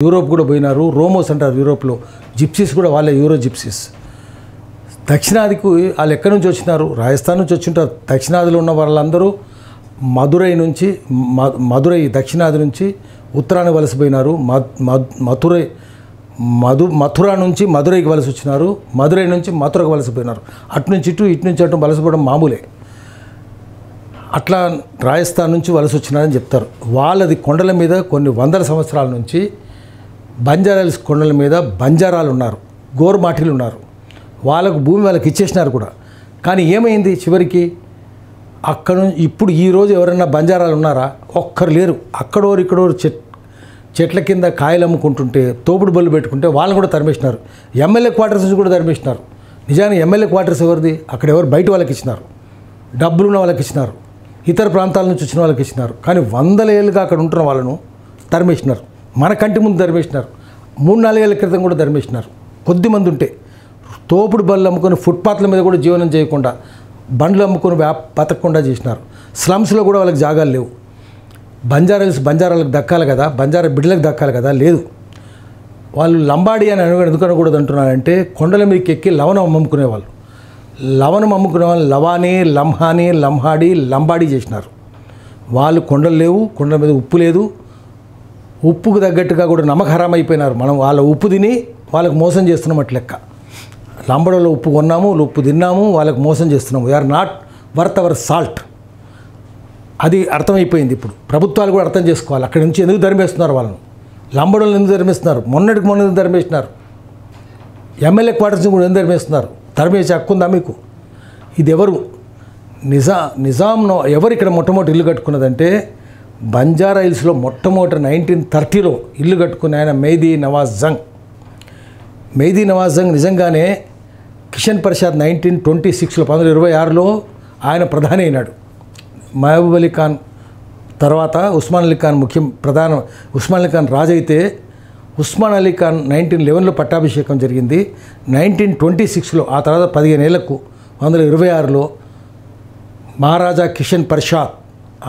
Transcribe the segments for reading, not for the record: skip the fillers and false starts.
Europe కూడా పోయినారు. రోమోస్ అంటారు యూరోప్లో. జిప్సీస్ కూడా వాళ్ళే యూరో జిప్సీస్. దక్షిణాదికి వాళ్ళు ఎక్కడి నుంచి వచ్చినారు? రాజస్థాన్ నుంచి వచ్చింటారు. దక్షిణాదిలో ఉన్న వాళ్ళందరూ మధురై దక్షిణాది నుంచి ఉత్తరానికి వలసపోయినారు. మథుర నుంచి మధురైకి వలస వచ్చినారు. మధురై నుంచి మథురకు వలసపోయినారు. అటు నుంచి ఇటు నుంచి అటు వలసపోవడం మామూలే. అట్లా రాజస్థాన్ నుంచి వలస వచ్చినారని చెప్తారు. వాళ్ళది కొండల మీద కొన్ని వందల సంవత్సరాల నుంచి బంజారాల్స్ కొండల మీద బంజారాలు ఉన్నారు, గోర్మాఠీలు ఉన్నారు. వాళ్ళకు భూమి వాళ్ళకి ఇచ్చేసినారు కూడా. కానీ ఏమైంది చివరికి? అక్కడ నుంచి ఇప్పుడు ఈరోజు ఎవరైనా బంజారాలు ఉన్నారా? ఒక్కరు లేరు. అక్కడోరు ఇక్కడోరు చెట్ల కింద కాయలు అమ్ముకుంటుంటే, తోపుడు బళ్ళు పెట్టుకుంటే వాళ్ళని కూడా తరిమేసినారు. ఎమ్మెల్యే క్వార్టర్స్ నుంచి కూడా తరిమేసినారు. నిజానికి ఎమ్మెల్యే క్వార్టర్స్ ఎవరిది? అక్కడ ఎవరు బయట వాళ్ళకి ఇచ్చినారు, డబ్బులున్న వాళ్ళకి ఇచ్చినారు, ఇతర ప్రాంతాల నుంచి వచ్చిన వాళ్ళకి ఇచ్చినారు. కానీ వందల ఏళ్ళుగా అక్కడ ఉంటున్న వాళ్ళను తరిమేసినారు. మన కంటి ముందు తరిమేసినారు. 3-4 ఏళ్ళ క్రితం కూడా తరిమేసినారు. కొద్దిమంది ఉంటే తోపుడు బళ్ళు అమ్ముకొని ఫుట్పాత్ల మీద కూడా జీవనం చేయకుండా, బండ్లు అమ్ముకొని బతకకుండా చేసినారు. స్లమ్స్లో కూడా వాళ్ళకి జాగాలు లేవు. బంజారాలకు దక్కాలి కదా, బంజారా బిడ్డలకు దక్కాలి కదా, లేదు. వాళ్ళు లంబాడి అని ఎందుకనకూడదు అంటున్నారంటే, కొండల మీదకి ఎక్కి లవణం అమ్ముకునేవాళ్ళు. లవణం అమ్ముకునే వాళ్ళు లవానీ, లంహానీ, లంహాడి, లంబాడి చేసినారు. వాళ్ళు కొండలు లేవు, కొండల మీద ఉప్పు లేదు. ఉప్పుకు తగ్గట్టుగా కూడా నమక హరాం అయిపోయినారు. మనం వాళ్ళ ఉప్పు తిని వాళ్ళకు మోసం చేస్తున్నాం అట్ల లెక్క. లంబడలో ఉప్పు కొన్నాము, ఉప్పు తిన్నాము, వాళ్ళకు మోసం చేస్తున్నాము. We are not worth our salt. అది అర్థమైపోయింది. ఇప్పుడు ప్రభుత్వాలు కూడా అర్థం చేసుకోవాలి. అక్కడి నుంచి ఎందుకు ధర్మేస్తున్నారు వాళ్ళను? లంబడోళ్ళు ఎందుకు ధర్మేస్తున్నారు? మొన్న ధర్మేసినారు. ఎమ్మెల్యే క్వార్టర్స్ని కూడా ఎందుకు ధర్మేస్తున్నారు? ధర్మేసే హక్కు ఉందా మీకు? ఇది ఎవరు? నిజాంలో ఎవరు ఇక్కడ మొట్టమొదటి ఇల్లు కట్టుకున్నదంటే, బంజారా హిల్స్లో మొట్టమొదటి 1930లో ఇల్లు కట్టుకున్న ఆయన మెహదీ నవాజ్ జంగ్. మెహదీ నవాజ్ జంగ్ నిజంగానే కిషన్ ప్రసాద్ 1926లో 1926లో ఆయన ప్రధాని అయినాడు. మహబూబ్ అలీ ఖాన్ తర్వాత ఉస్మాన్ అలీ ఖాన్ ఉస్మాన్ అలీ ఖాన్ రాజు అయితే, ఉస్మాన్ అలీ ఖాన్ 1911లో పట్టాభిషేకం జరిగింది. 1926లో ఆ తర్వాత 15 ఏళ్లకు 1926లో మహారాజా కిషన్ ప్రసాద్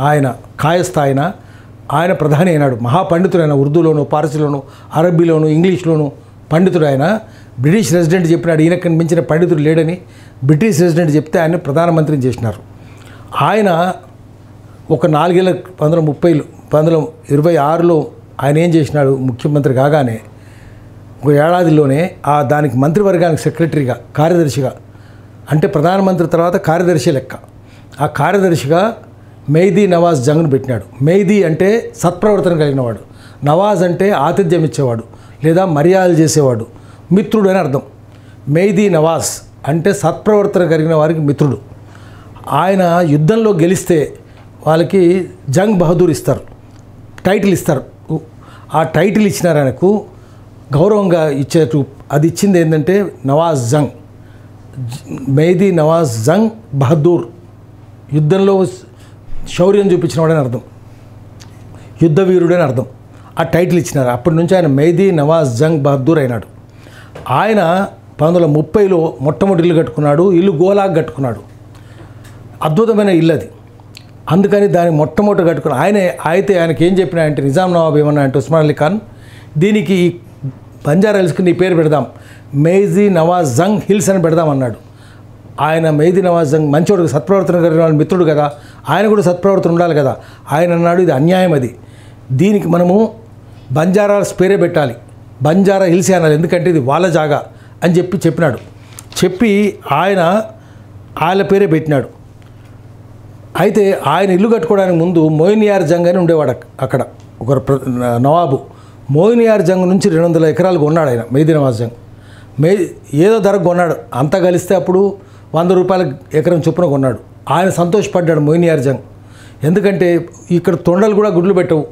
ఆయన కాయస్థ ఆయన ప్రధాని అయినాడు. మహాపండితుడైన ఉర్దూలోను, పార్సీలోను, అరబీలోను, ఇంగ్లీష్లోను పండితుడు ఆయన. బ్రిటిష్ రెసిడెంట్ చెప్పినాడు ఈయనకి మించిన పండితుడు లేడని. బ్రిటిష్ రెసిడెంట్ చెప్తే ఆయన ప్రధానమంత్రిని చేసినారు. ఆయన ఒక 4 ఏళ్ళ 1926లో ఆయన ఏం చేసినాడు? ముఖ్యమంత్రి కాగానే ఒక ఏడాదిలోనే దానికి మంత్రివర్గానికి సెక్రటరీగా, కార్యదర్శిగా, అంటే ప్రధానమంత్రి తర్వాత కార్యదర్శి లెక్క, ఆ కార్యదర్శిగా మెహదీ నవాజ్ జంగ్ను పెట్టినాడు. మెహదీ అంటే సత్ప్రవర్తన కలిగినవాడు, నవాజ్ అంటే ఆతిథ్యం ఇచ్చేవాడు లేదా మర్యాదలు చేసేవాడు, మిత్రుడు అని అర్థం. మెహదీ నవాజ్ అంటే సత్ప్రవర్తన కలిగిన వారికి మిత్రుడు. ఆయన యుద్ధంలో గెలిస్తే వాళ్ళకి జంగ్ బహదూర్ ఇస్తారు, టైటిల్ ఇస్తారు. ఆ టైటిల్ ఇచ్చినారు ఆయనకు గౌరవంగా ఇచ్చేట్టు. అది ఇచ్చింది ఏంటంటే నవాజ్ జంగ్, మెహదీ నవాజ్ జంగ్ బహదూర్. యుద్ధంలో శౌర్యం చూపించినవాడని అర్థం, యుద్ధవీరుడని అర్థం. ఆ టైటిల్ ఇచ్చినారు. అప్పటి నుంచి ఆయన మెహదీ నవాజ్ జంగ్ బహదూర్ అయినాడు. ఆయన 1930లో మొట్టమొదటి ఇల్లు కట్టుకున్నాడు. ఇల్లు గోలాగ్ కట్టుకున్నాడు. అద్భుతమైన ఇల్లు అది. అందుకని దాన్ని మొట్టమొదటి కట్టుకున్నాడు అయితే ఆయనకి ఏం చెప్పినాయంటే, నిజాం నవాబ్ ఏమన్నా అంటే ఉస్మాన్ అలీ ఖాన్, దీనికి బంజారా హిల్స్కి నీ పేరు పెడదాం, మెహదీ నవాజ్ జంగ్ హిల్స్ అని పెడదాం అన్నాడు. ఆయన మెహదీ నవాజ్ జంగ్ మంచోడు, సత్ప్రవర్తన కలిగిన వాళ్ళ మిత్రుడు కదా, ఆయన కూడా సత్ప్రవర్తన ఉండాలి కదా. ఆయన అన్నాడు, ఇది అన్యాయం, అది దీనికి మనము బంజారాస్ పేరే పెట్టాలి, బంజారా హిల్సే అనాలి, ఎందుకంటే ఇది వాళ్ళ జాగా అని చెప్పినాడు. చెప్పి ఆయన పేరే పెట్టినాడు. అయితే ఆయన ఇల్లు కట్టుకోవడానికి ముందు మోయినియార్ జంగ్ అని ఉండేవాడు అక్కడ ఒక నవాబు. మోయినియార్ జంగ్ నుంచి 200 ఎకరాలు కొన్నాడు ఆయన మెహదీ నవాజ్ జంగ్. ఏదో ధరకు కొన్నాడు, అంతా కలిస్తే అప్పుడు 100 రూపాయల ఎకరం చొప్పున కొన్నాడు. ఆయన సంతోషపడ్డాడు మోయినియార్ జంగ్. ఎందుకంటే ఇక్కడ తొండలు కూడా గుడ్లు పెట్టవు,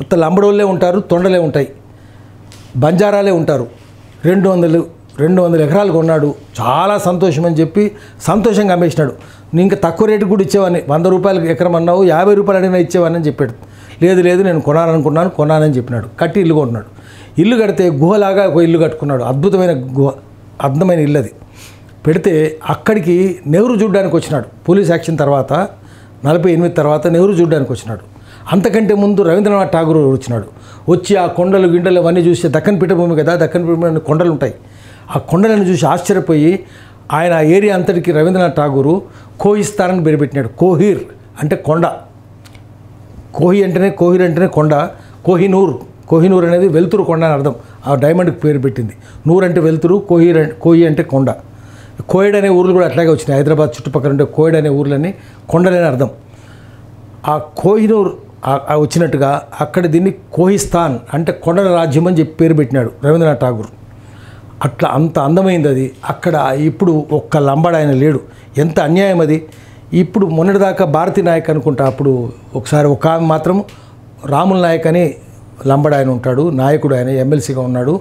ఉత్త లంబడోళ్ళే ఉంటారు, తొండలే ఉంటాయి, బంజారాలే ఉంటారు. 200 ఎకరాలు కొన్నాడు. చాలా సంతోషం అని చెప్పి సంతోషంగా అమ్మేసినాడు. నేను ఇంకా తక్కువ రేటు కూడా ఇచ్చేవాడిని, 100 రూపాయలకి ఎకరం అన్నావు, 50 రూపాయలు అడిగినా ఇచ్చేవాడిని అని చెప్పాడు. లేదు నేను కొనాలని చెప్పినాడు. కట్టి ఇల్లు కొన్నాడు. ఇల్లు కడితే గుహలాగా ఒక ఇల్లు కట్టుకున్నాడు. అద్భుతమైన గుహ, అందమైన ఇల్లు అది. పెడితే అక్కడికి నెహ్రూ చూడడానికి వచ్చినాడు. పోలీస్ యాక్షన్ తర్వాత 48 తర్వాత నెహ్రూ చూడడానికి వచ్చినాడు. అంతకంటే ముందు రవీంద్రనాథ్ ఠాగూర్ వచ్చినాడు. వచ్చి ఆ కొండలు గిండలు అవన్నీ చూసి దక్కన్ పీఠభూమి కదా, దక్కన్ పీఠభూమి కొండలు ఉంటాయి. ఆ కొండలను చూసి ఆశ్చర్యపోయి ఆయన ఆ ఏరియా అంతటికి రవీంద్రనాథ్ ఠాగూరు కోహిస్తాన్ అని పేరు పెట్టినాడు. కోహిర్ అంటే కొండ, కోహీర్ అంటేనే కొండ. కోహినూర్ అనేది వెలుతురు కొండ అని అర్థం. ఆ డైమండ్కి పేరు పెట్టింది. నూర్ అంటే వెలుతురు, కోహి అంటే కొండ. కోయిడ్ అనే ఊర్లు కూడా అట్లాగే వచ్చినాయి. హైదరాబాద్ చుట్టుపక్కల ఉండే కోయిడ్ అనే ఊర్లన్నీ కొండలని అర్థం. ఆ కోహినూర్ వచ్చినట్టుగా అక్కడ దీన్ని కోహిస్తాన్ అంటే కొండల రాజ్యం అని చెప్పి పేరు పెట్టినాడు రవీంద్రనాథ్ ఠాగూర్. అట్లా అంత అందమైంది అది. అక్కడ ఇప్పుడు ఒక్క లంబాడ ఆయన లేడు. ఎంత అన్యాయం అది. ఇప్పుడు మొన్నటిదాకా భారతీ నాయక్ అనుకుంటా, అప్పుడు ఒకసారి ఒక ఆమె మాత్రం రాముల్ నాయక్ అని లంబాడ ఆయన ఉంటాడు, నాయకుడు, ఆయన ఎమ్మెల్సీగా ఉన్నాడు.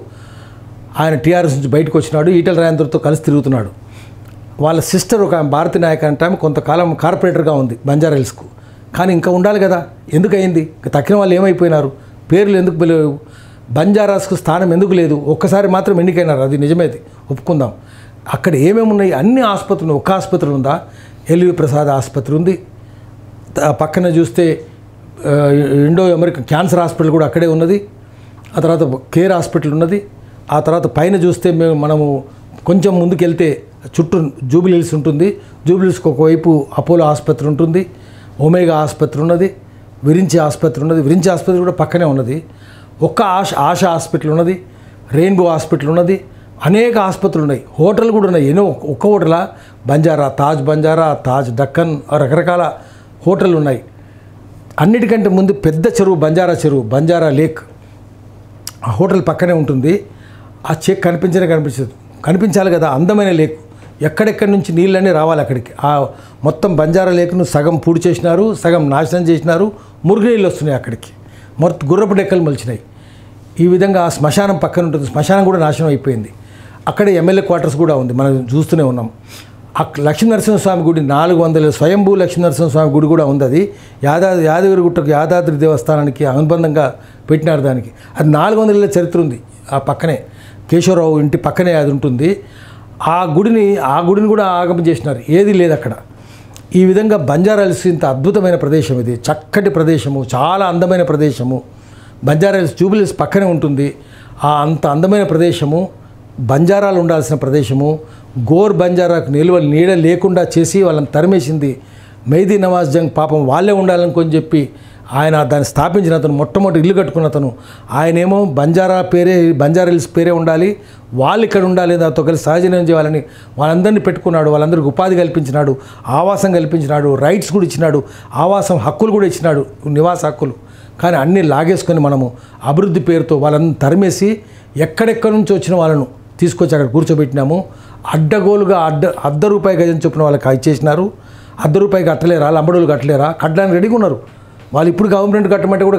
ఆయన టీఆర్ఎస్ నుంచి బయటకు వచ్చినాడు, ఈటెల రాజేందర్తో కలిసి తిరుగుతున్నాడు. వాళ్ళ సిస్టర్ ఒక ఆమె భారతీ నాయక్ అంటే ఆమె కొంతకాలం కార్పొరేటర్గా ఉంది బంజారా హిల్స్కు. కానీ ఇంకా ఉండాలి కదా, ఎందుకు అయింది? తక్కిన వాళ్ళు ఏమైపోయినారు? పేర్లు ఎందుకు లేవు? బంజారాస్కు స్థానం ఎందుకు లేదు? ఒక్కసారి మాత్రం ఎన్నికైనారు, అది నిజమేది, ఒప్పుకుందాం. అక్కడ ఏమేమి ఉన్నాయి? అన్ని ఆసుపత్రులు. ఒక్క ఆసుపత్రి ఉందా? ఎల్వి ప్రసాద్ ఆసుపత్రి ఉంది. పక్కన చూస్తే ఇండో అమెరికన్ క్యాన్సర్ హాస్పిటల్ కూడా అక్కడే ఉన్నది. ఆ తర్వాత కేర్ హాస్పిటల్ ఉన్నది. ఆ తర్వాత పైన చూస్తే మనము కొంచెం ముందుకెళ్తే చుట్టూ జూబిలీ హిల్స్ ఉంటుంది. జూబిలీ హిల్స్కి ఒకవైపు అపోలో ఆసుపత్రి ఉంటుంది, ఒమేగా ఆసుపత్రి ఉన్నది, విరించి ఆసుపత్రి ఉన్నది. విరించి ఆసుపత్రి కూడా పక్కనే ఉన్నది. ఒక్క ఆశ హాస్పిటల్ ఉన్నది, రెయిన్బో హాస్పిటల్ ఉన్నది, అనేక ఆసుపత్రులు ఉన్నాయి. హోటల్ కూడా ఉన్నాయి. ఎన్నో. ఒక్క హోటలా? బంజారా, తాజ్ డక్కన్, రకరకాల హోటళ్ళు ఉన్నాయి. అన్నిటికంటే ముందు పెద్ద చెరువు బంజారా లేక్. ఆ హోటల్ పక్కనే ఉంటుంది. ఆ చెక్ కనిపించాలి కదా, అందమైన లేక్. ఎక్కడెక్కడి నుంచి నీళ్ళన్నీ రావాలి అక్కడికి. ఆ మొత్తం బంజారా లేక్ను సగం పూడి చేసినారు, సగం నాశనం చేసినారు. మురుగునీళ్ళు వస్తున్నాయి అక్కడికి. మొత్తం గుర్రపు డెక్కలు మొలిచినాయి. ఈ విధంగా ఆ శ్మశానం పక్కన ఉంటుంది. శ్మశానం కూడా నాశనం అయిపోయింది. అక్కడే ఎమ్మెల్యే క్వార్టర్స్ కూడా ఉంది, మనం చూస్తూనే ఉన్నాం. లక్ష్మీనరసింహస్వామి గుడి 400 స్వయంభూ లక్ష్మీనరసింహస్వామి గుడి కూడా ఉంది. అది యాదగిరిగుట్టకు యాదాద్రి దేవస్థానానికి అనుబంధంగా పెట్టినారు దానికి. అది 400 ఏళ్ళ చరిత్ర ఉంది. ఆ పక్కనే కేశవరావు ఇంటి పక్కనే అది ఉంటుంది. ఆ గుడిని కూడా ఆగమం చేసినారు. ఏది లేదు అక్కడ. ఈ విధంగా బంజారా హిల్స్ ఇంత అద్భుతమైన ప్రదేశం, ఇది చక్కటి ప్రదేశము, చాలా అందమైన ప్రదేశము. బంజారా హిల్స్ జూబిలీ హిల్స్ పక్కనే ఉంటుంది. ఆ అంత అందమైన ప్రదేశము, బంజారాలు ఉండాల్సిన ప్రదేశము, గోర్ బంజారాకు నీడ లేకుండా చేసి వాళ్ళని తరిమేసింది మెహదీ నవాజ్ జంగ్. పాపం వాళ్ళే ఉండాలనుకొని చెప్పి ఆయన దాన్ని స్థాపించిన అతను, మొట్టమొదటి ఇల్లు కట్టుకున్న అతను. ఆయనేమో బంజారా హిల్స్ పేరే ఉండాలి, వాళ్ళు ఇక్కడ ఉండాలి, దాంతో కలిసి సహజీవనం చేయాలని వాళ్ళందరినీ పెట్టుకున్నాడు. వాళ్ళందరికీ ఉపాధి కల్పించినాడు, ఆవాసం కల్పించినాడు, రైట్స్ కూడా ఇచ్చినాడు, ఆవాసం హక్కులు కూడా ఇచ్చినాడు, నివాస హక్కులు. కానీ అన్నీ లాగేసుకొని మనము అభివృద్ధి పేరుతో వాళ్ళని తరిమేసి ఎక్కడెక్కడి నుంచి వచ్చిన వాళ్ళను తీసుకొచ్చి అక్కడ కూర్చోబెట్టినాము. అడ్డగోలుగా ₹1 గజం చొప్పున వాళ్ళకి ఇచ్చేసినారు. ₹1 కట్టలేరా? లంబడోళ్ళు కట్టలేరా? కట్టడానికి రెడీగా ఉన్నారు వాళ్ళు. ఇప్పుడు గవర్నమెంట్ కట్టమంటే కూడా